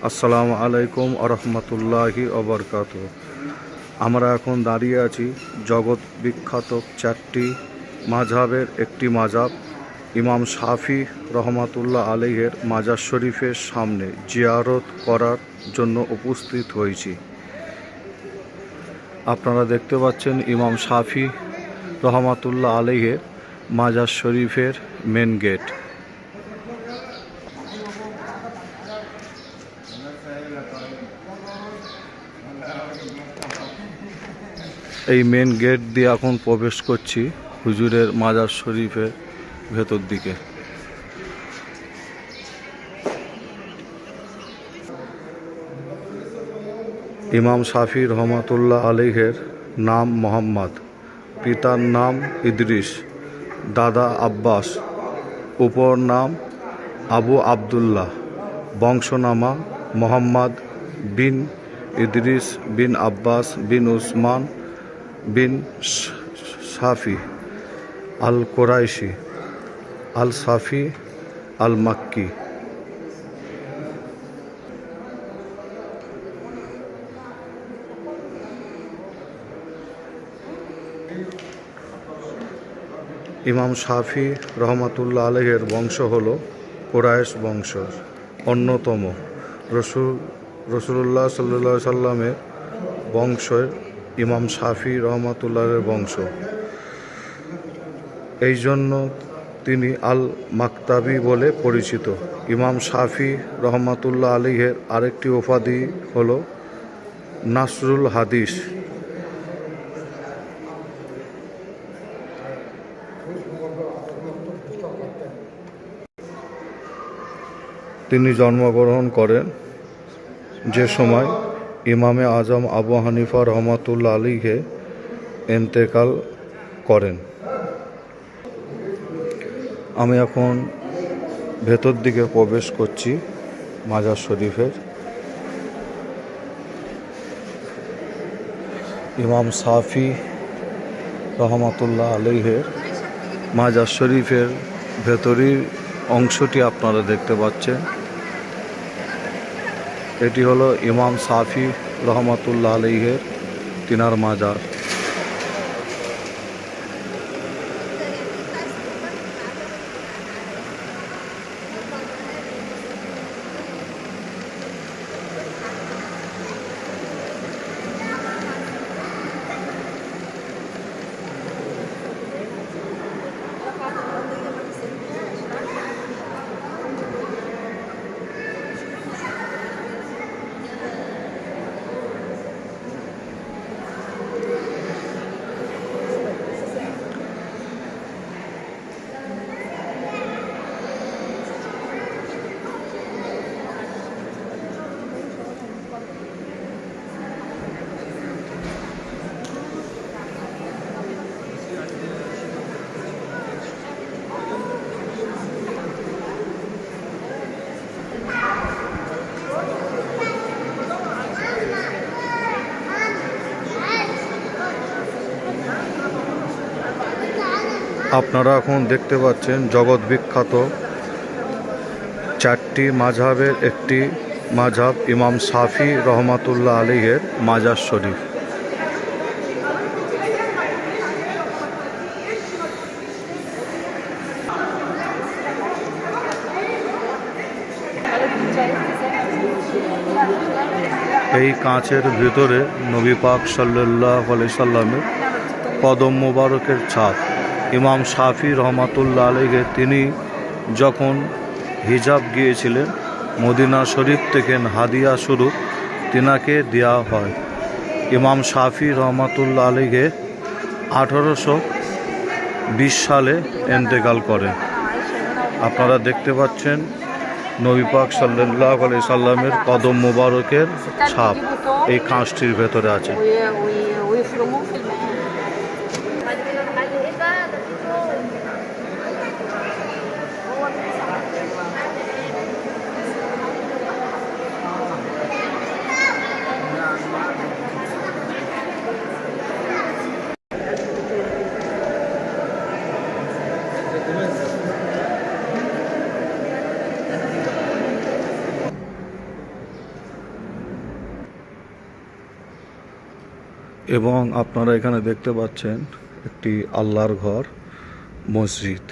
আসসালামু আলাইকুম আরহামতুল্লাহি ওবরকাতুহু। আমরা এখন দাঁড়িয়ে আছি জগৎ বিখ্যাত চারটি মাযহাবের একটি মাযহাব ইমাম শাফি রহমাতুল্লাহ আলাইহের মাজার শরীফের সামনে জিয়ারত করার জন্য উপস্থিত হয়েছি। আপনারা দেখতে পাচ্ছেন ইমাম শাফি রহমাতুল্লাহ আলাইহের মাজার শরীফের মেন গেট। এই মেন গেট দিয়ে এখন প্রবেশ করছি হুজুরের মাজার শরীফের ভেতর দিকে। ইমাম শাফি রহমাতুল্লাহ আলাইহের নাম মোহাম্মদ, পিতার নাম ইদ্রিস, দাদা আব্বাস, উপর নাম আবু আবদুল্লাহ, বংশনামা মোহাম্মদ বিন ইদ্রিস বিন আব্বাস বিন উসমান বিন শাফি আল কোরাইশি আল শাফি আল মাক্কি। ইমাম শাফি রহমাতুল্লাহ আলাইহের বংশ হল কুরাইশ বংশ, অন্যতম রসুল্লাহ সাল্লাল্লাহু আলাইহি সাল্লামের বংশের ইমাম শাফি রহমাতুল্লাহের বংশ। এই জন্য তিনি আল মাকতাবি বলে পরিচিত। ইমাম শাফি রহমাতুল্লাহ আলাইহের আরেকটি উপাধি হল নাসরুল হাদিস। তিনি জন্মগ্রহণ করেন যে সময় ইমামে আজম আবু হানিফা রহমাতুল্লাহ আলাইহি ইন্তেকাল করেন। আমি এখন ভেতর দিকে প্রবেশ করছি মাজার শরীফের। ইমাম শাফি রহমাতুল্লাহ আলাইহির মাজার শরীফের ভেতরের অংশটি আপনারা দেখতে পাচ্ছেন। এটি হলো ইমাম শাফি রহমাতুল্লাহ আলাইহির তিনার মাজার। আপনারা এখন দেখতে পাচ্ছেন জগৎ বিখ্যাত চারটি মাযহাবের একটি মাযহাব ইমাম শাফি রহমাতুল্লাহ আলাইহির মাজার শরীফ। এই কাঁচের ভিতরে নবী পাক সাল্লাল্লাহু আলাইহি সাল্লামের কদম মোবারকের ছাপ। ইমাম শাফি রহমাতুল্লাহ আলাইহি তিনি যখন হিজাব গিয়েছিলেন মদিনা শরীফ থেকে হাদিয়া স্বরূপ তিনাকে দেওয়া হয়। ইমাম শাফি রহমাতুল্লাহ আলাইহি 1820 সালে ইন্তেকাল করেন। আপনারা দেখতে পাচ্ছেন নবী পাক সাল্লাল্লাহু আলাইহি সাল্লামের কদম মোবারকের ছাপ এই কাঁচটির ভেতরে আছে। এবং আপনারা এখানে দেখতে পাচ্ছেন একটি আল্লাহর ঘর, মসজিদ।